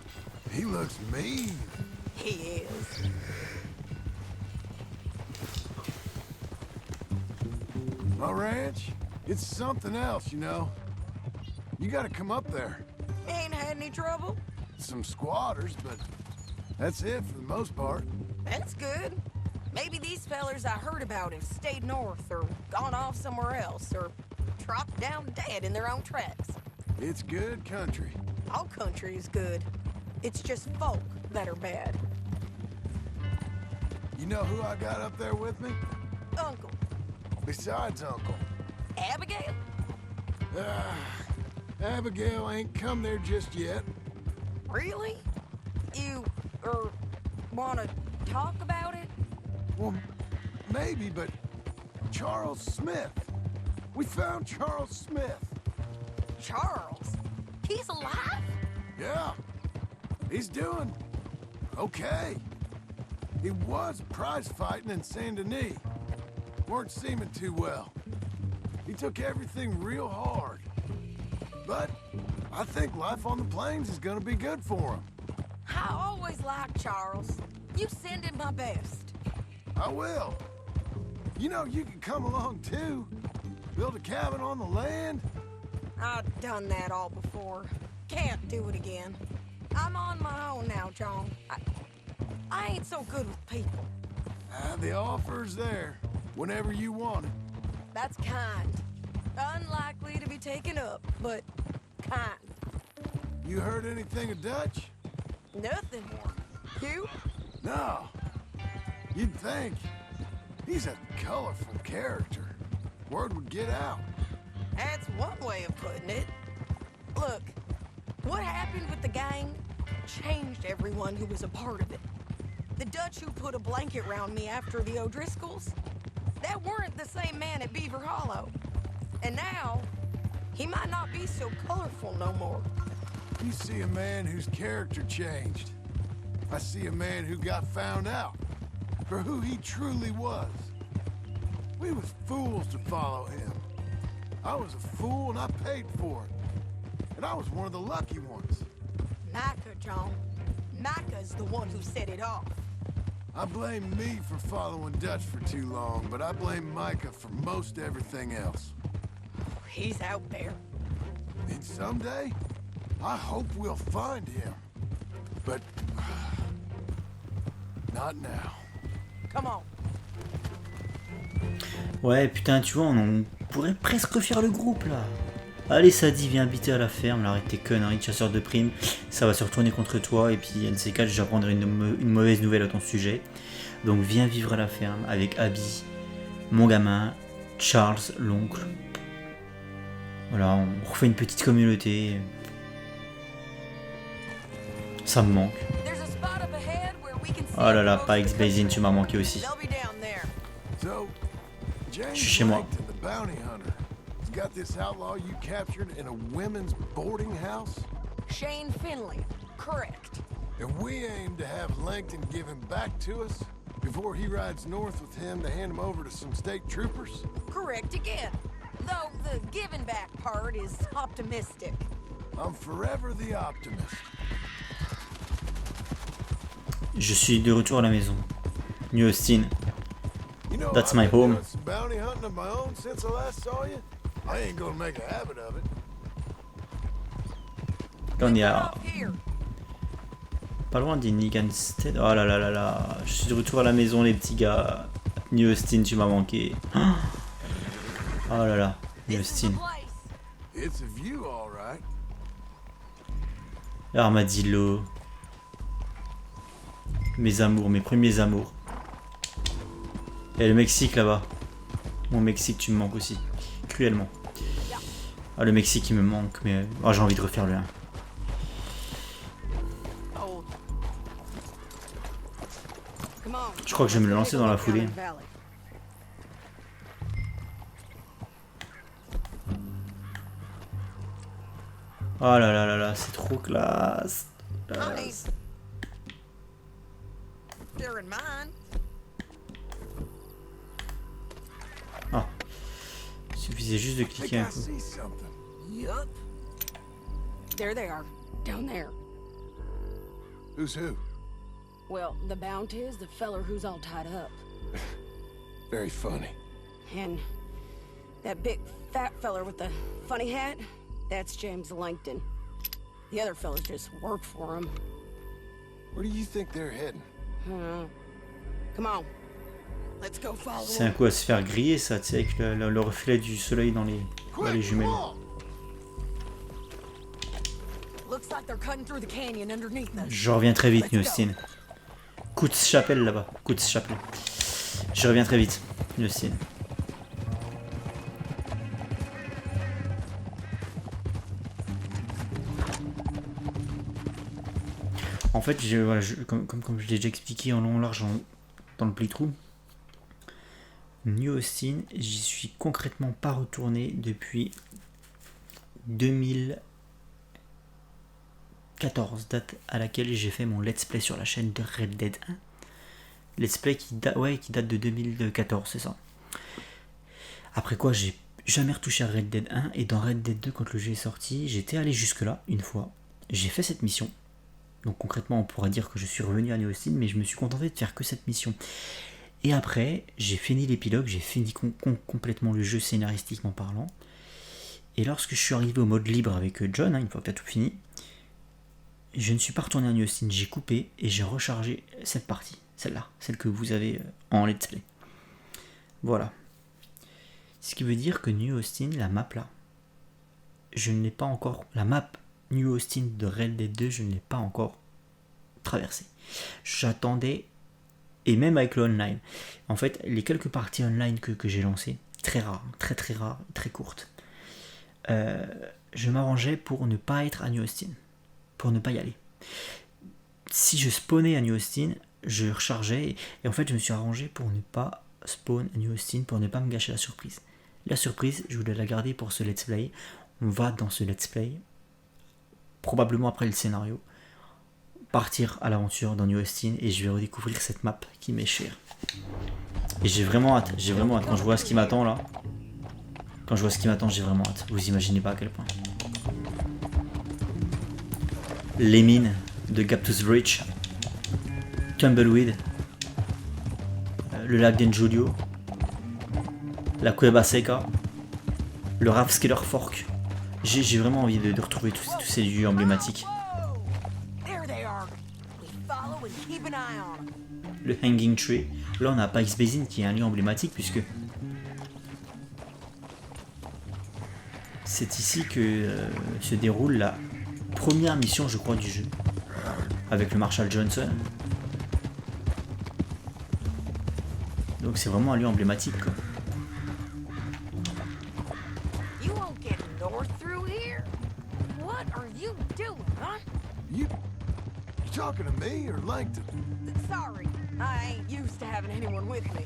He looks mean. He is. My ranch, it's something else, you know. You gotta come up there. Ain't had any trouble? Some squatters, but that's it for the most part. That's good. Maybe these fellers I heard about have stayed north or gone off somewhere else or dropped down dead in their own tracks. It's good country. All country is good. It's just folk that are bad. You know who I got up there with me? Uncle. Besides Uncle. Abigail? Abigail ain't come there just yet. Really? You, wanna talk about it? Well, maybe, but Charles Smith. We found Charles Smith. Charles? He's alive? Yeah. He's doing okay. He was prize fighting in Saint Denis. Weren't seeming too well. He took everything real hard. But I think life on the plains is gonna be good for him. I always liked Charles. You send him my best. I will. You know, you can come along too. Build a cabin on the land. I've done that all before. Can't do it again. I'm on my own now, John. I ain't so good with people. The offer's there, whenever you want it. That's kind. Unlikely to be taken up, but kind. You heard anything of Dutch? Nothing. You? No. You'd think. He's a colorful character. Word would get out. That's one way of putting it. Look, what happened with the gang changed everyone who was a part of it. The Dutch who put a blanket around me after the O'Driscolls, that weren't the same man at Beaver Hollow. And now, he might not be so colorful no more. You see a man whose character changed. I see a man who got found out for who he truly was. We was fools to follow him. I was a fool and I paid for it. And I was one of the lucky ones. Micah, John. Micah's the one who set it off. I blame me for following Dutch for too long, but I blame Micah for most everything else. He's out there. And someday, I hope we'll find him. But not now. Come on. Ouais, putain, tu vois, on pourrait presque refaire le groupe, là. Allez, Sadie, viens habiter à la ferme, là, arrête tes conneries de chasseur de primes. Ça va se retourner contre toi, et puis, un de ces quatre, j'apprendrai une mauvaise nouvelle à ton sujet. Donc, viens vivre à la ferme avec Abby, mon gamin, Charles, l'oncle. Voilà, on refait une petite communauté. Ça me manque. Oh là là, Pikes Basin, tu m'as manqué aussi. Je suis chez moi. Got this outlaw you captured in a women's boarding house? Shane Finley, correct. And we aim to have Langton give him back to us before he rides north with him to hand him over to some state troopers? Correct again. Though the giving back part is optimistic. I'm forever the optimist. Je suis de retour à la maison. New Austin. You know, That's I've my been home. doing some bounty hunting of my own since I last saw you. I ain't gonna make a habit of it. Là, on est à... Here. pas loin des Niganstead. Oh là là là là. Je suis de retour à la maison, les petits gars. New Austin, tu m'as manqué. Oh là là. New Austin. It's a view, all right. Armadillo. Mes amours, mes premiers amours. Et le Mexique là-bas. Mon Mexique, tu me manques aussi. Cruellement. Ah, le Mexique, il me manque, mais oh, j'ai envie de refaire le 1. Je crois que je vais me le lancer dans la foulée. Oh là là là là, c'est trop classe. Classe. Ah. Il suffisait juste de cliquer un coup. Yup. There they are, down there. Who's who? Well, the bounty is the feller who's all tied up. Very funny. And that big fat feller with the funny hat, that's James Langton. The other fellas just work for him. Where do you think they're heading? Come on. Let's go follow C'est un coup à se faire griller ça, tu sais, avec le reflet du soleil dans les jumelles. Looks like they're cutting through the canyon underneath us. Je reviens très vite, New Austin. Coup de chapelle là-bas, coup de chapelle. Je reviens très vite, New Austin. En fait, voilà, comme je l'ai déjà expliqué en long large dans le playthrough, New Austin, j'y suis concrètement pas retourné depuis 2014, date à laquelle j'ai fait mon let's play sur la chaîne de Red Dead 1. Let's play qui date de 2014, c'est ça. Après quoi, j'ai jamais retouché à Red Dead 1, et dans Red Dead 2, quand le jeu est sorti, j'étais allé jusque là une fois, j'ai fait cette mission. Donc concrètement, on pourra dire que je suis revenu à New Austin, mais je me suis contenté de faire que cette mission. Et après, j'ai fini l'épilogue, j'ai fini complètement le jeu scénaristiquement parlant. Et lorsque je suis arrivé au mode libre avec John, une fois que tu as tout fini, je ne suis pas retourné à New Austin, j'ai coupé et j'ai rechargé cette partie, celle-là, celle que vous avez en let's play. Voilà. Ce qui veut dire que New Austin, la map là, je ne l'ai pas encore, la map New Austin de Red Dead 2, je ne l'ai pas encore traversée. J'attendais, et même avec le online, en fait, les quelques parties online que j'ai lancées, très rares, très rares, très courtes, je m'arrangeais pour ne pas être à New Austin, pour ne pas y aller. Si je spawnais à New Austin, je rechargeais, et en fait, je me suis arrangé pour ne pas spawn à New Austin, pour ne pas me gâcher la surprise. La surprise, je voulais la garder pour ce let's play. On va dans ce let's play, probablement après le scénario, partir à l'aventure dans New Austin, et je vais redécouvrir cette map qui m'est chère. Et j'ai vraiment hâte, quand je vois ce qui m'attend là, j'ai vraiment hâte, vous imaginez pas à quel point. Les mines de Gaptus Bridge, Tumbleweed, le lac d'Enjulio, la Cueva Seca, le Rathskeller Fork, J'ai vraiment envie de retrouver tous ces lieux emblématiques. There they are. We follow and keep an eye on 'em. Le Hanging Tree. Là, on a Pike's Basin qui est un lieu emblématique puisque c'est ici que se déroule la première mission, je crois, du jeu. Avec le Marshal Johnson. Donc c'est vraiment un lieu emblématique, quoi. You won't get north through here. What are you doing, huh? You talking to me or Langton? Sorry, I ain't used to having anyone with me.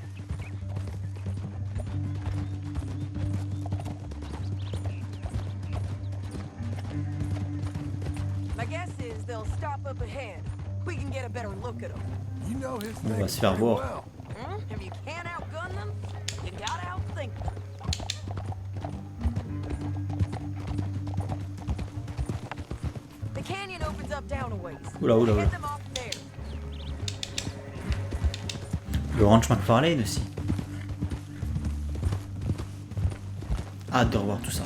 My guess is they'll stop up ahead. We can get a better look at them. You know his On va thing se faire pretty voir. well. If you can't outgun them, you gotta outthink them. The canyon opens up down a ways. Oula, oula, oula. Head them off there. Le ranch McFarlane aussi. Hâte de revoir tout ça.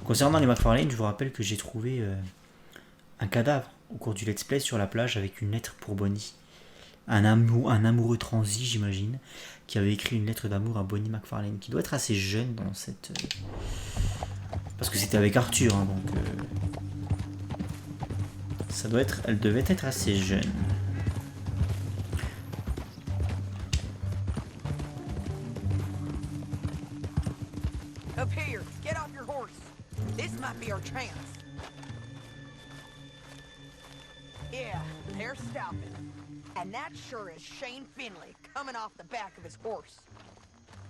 Concernant les McFarlane, je vous rappelle que j'ai trouvé un cadavre au cours du let's play sur la plage avec une lettre pour Bonnie. Un amoureux transi, j'imagine, qui avait écrit une lettre d'amour à Bonnie McFarlane, qui doit être assez jeune dans cette... parce que c'était avec Arthur, hein, donc... ça doit être... elle devait être assez jeune. Up here, get off your horse. This might be our chance. Yeah, they're stopping. And that sure is Shane Finley coming off the back of his horse.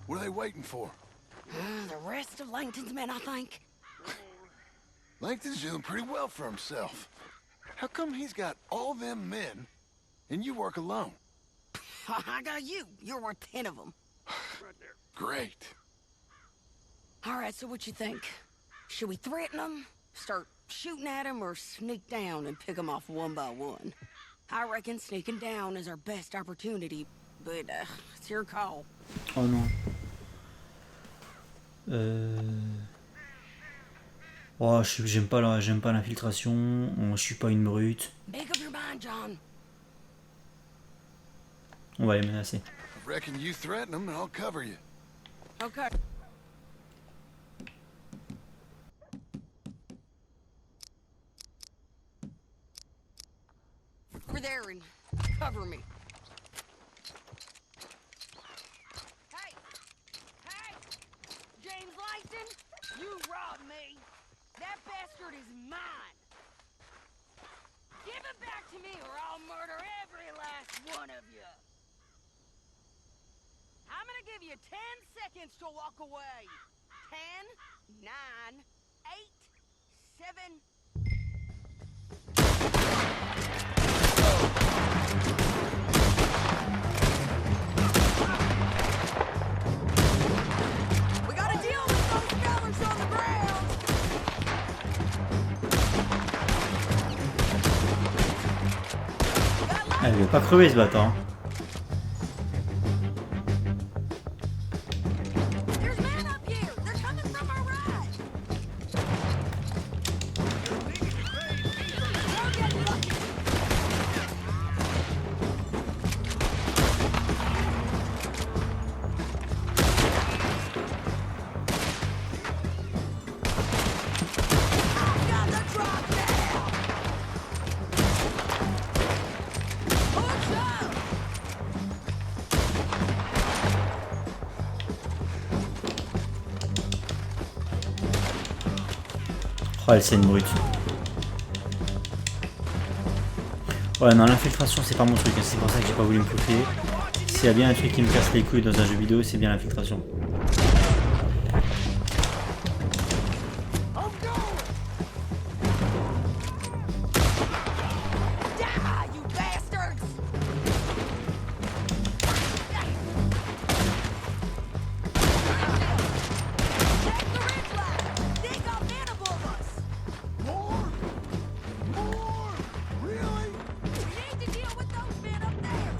What are they waiting for? The rest of Langton's men, I think. Langton's doing pretty well for himself. How come he's got all them men and you work alone? I got you. You're worth 10 of them. Great. All right, so what you think? Should we threaten them, start shooting at them, or sneak down and pick them off one by one? I reckon sneaking down is our best opportunity, but it's your call. Oh non. Oh, j'aime pas l'infiltration. Je suis pas une brute. Make up your mind, John. On va les menacer. I reckon you threaten them and I'll cover you. Okay. Over there and cover me. Hey! Hey! James Langton, you robbed me. That bastard is mine. Give it back to me or I'll murder every last one of you. I'm gonna give you 10 seconds to walk away. 10, 9, 8, 7... We gotta deal with those fellas on the ground. Ah, il veut pas crever ce bâtard. There's men up here. They're coming from our right. We'll get lucky. I got the drop down. Push up. Oh, elle c'est une brute. Ouais, non, l'infiltration c'est pas mon truc, hein. C'est pour ça que j'ai pas voulu me faufiler. S'il y a bien un truc qui me casse les couilles dans un jeu vidéo, c'est bien l'infiltration. Die, you bastards! Take the ridge line! They got men above us! More? Really? We need to deal with those men up there!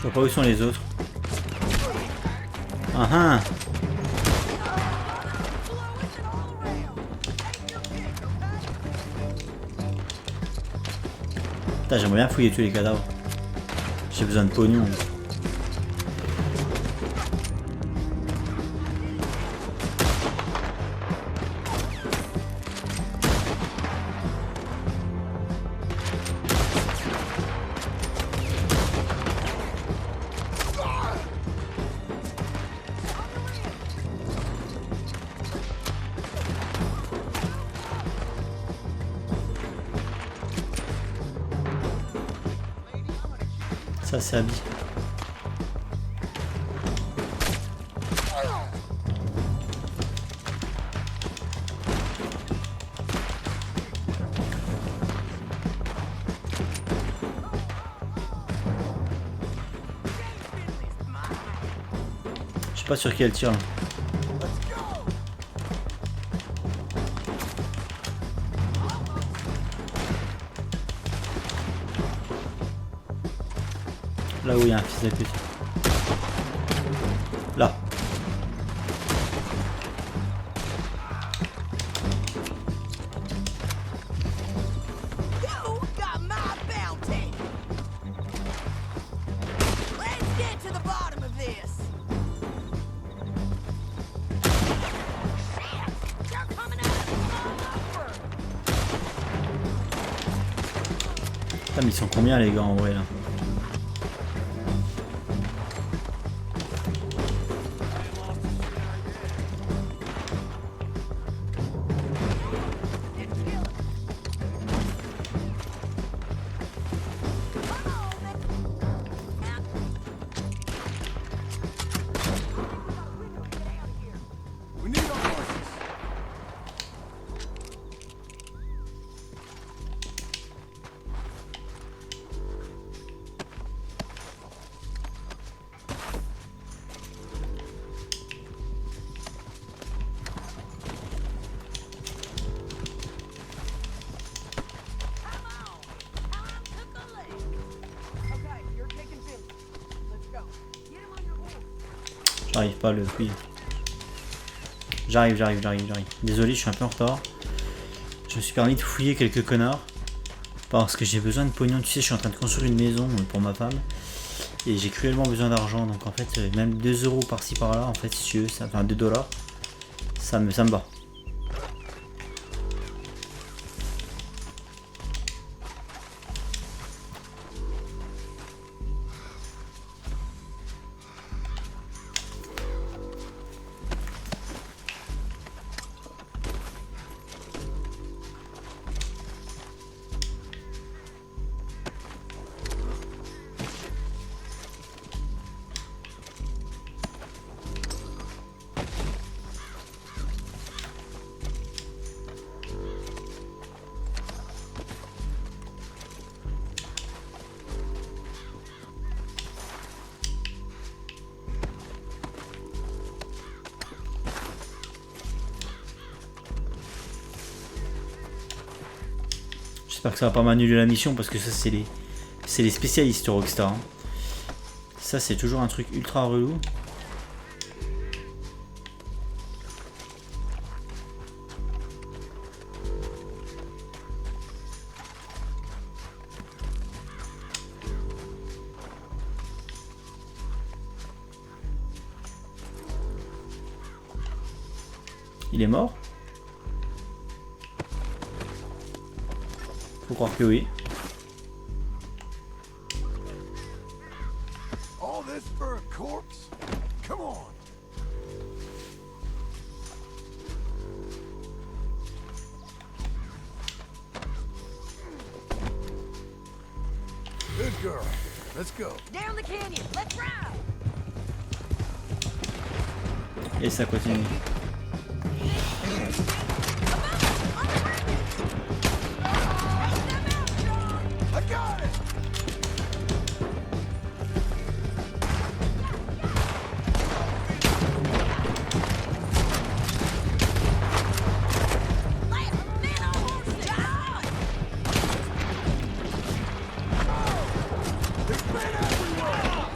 Je vois pas où sont les autres. Ah ah. Putain, j'aimerais bien fouiller tous les cadavres. J'ai besoin de pognon. Ça c'est habillé. Je suis pas sûr qui elle tire là. Là où il y a un fils de pute. Là. Putain, mais ils sont combien les gars en vrai là? J'arrive pas à le fouiller. J'arrive. Désolé, je suis un peu en retard. Je me suis permis de fouiller quelques connards. Parce que j'ai besoin de pognon. Tu sais, je suis en train de construire une maison pour ma femme. Et j'ai cruellement besoin d'argent. Donc en fait, même 2 euros par-ci par-là, en fait, si tu veux, ça, enfin 2 $, ça me bat. J'espère que ça va pas m'annuler la mission parce que ça c'est les spécialistes Rockstar. Hein. Ça c'est toujours un truc ultra relou. Il est mort? Faut croire que oui. All this for a corpse? Come on. Good girl. Let's go. Down the canyon. Let's ride. Et ça continue. I got it. There's men everywhere.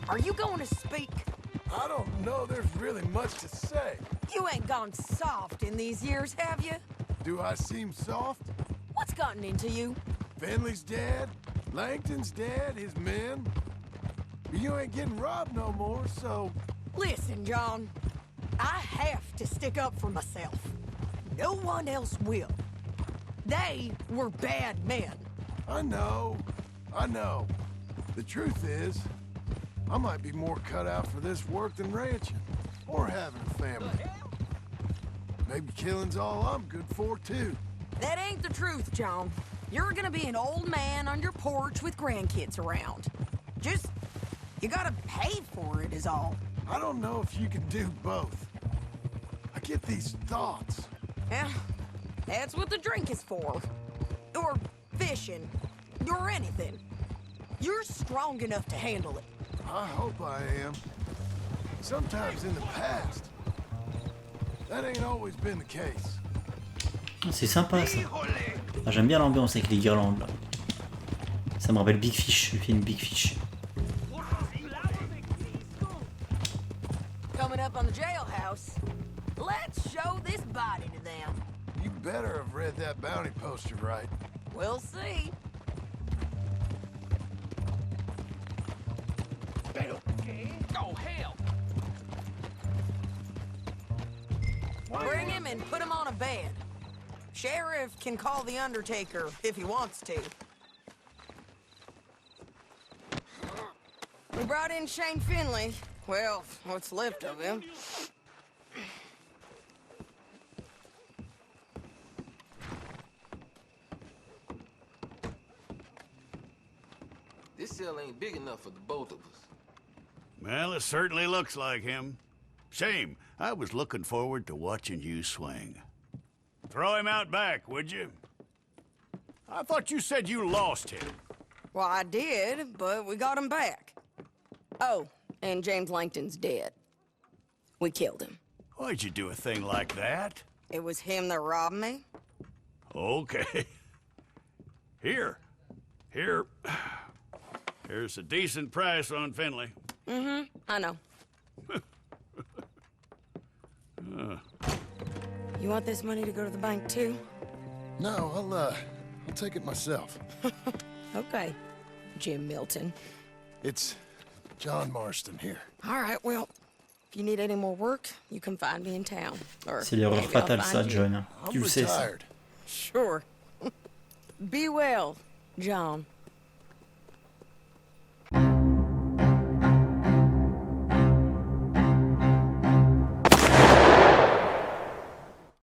Are you going to speak? I don't know there's really much to say. You ain't gone soft in these years, have you? Do I seem soft? What's gotten into you? Finley's dead. Langton's dead, his men. But you ain't getting robbed no more, so... Listen, John. I have to stick up for myself. No one else will. They were bad men. I know. The truth is, I might be more cut out for this work than ranching, or having a family. Maybe killing's all I'm good for, too. That ain't the truth, John. You're gonna be an old man on your porch with grandkids around. Just, you gotta pay for it is all. I don't know if you can do both. I get these thoughts. Yeah, that's what the drink is for. Or fishing, or anything. You're strong enough to handle it. I hope I am. Sometimes in the past, that ain't always been the case. C'est sympa ça. Ah, j'aime bien l'ambiance avec les guirlandes là. Ça me rappelle Big Fish, le film Big Fish. Coming up on the jailhouse. Let's show this body to them. You better have read that bounty poster right. We'll see. Oh, hell! Bring him and put him on a bed. Sheriff can call the Undertaker if he wants to. We brought in Shane Finley. Well, what's left of him. This cell ain't big enough for the both of us. Well, it certainly looks like him. Shame. I was looking forward to watching you swing. Throw him out back, would you? I thought you said you lost him. Well, I did, but we got him back. Oh, and James Langton's dead. We killed him. Why'd you do a thing like that? It was him that robbed me. Okay. Here. Here's a decent price on Finley. Mm-hmm, I know. You want this money to go to the bank, too? No, I'll take it myself. Okay, Jim Milton. It's John Marston here. All right, well, if you need any more work, you can find me in town. Or C'est l'erreur maybe I'll fatale ça, find you. John. Tu I'm le sais ça. retired. Sure. Be well, John.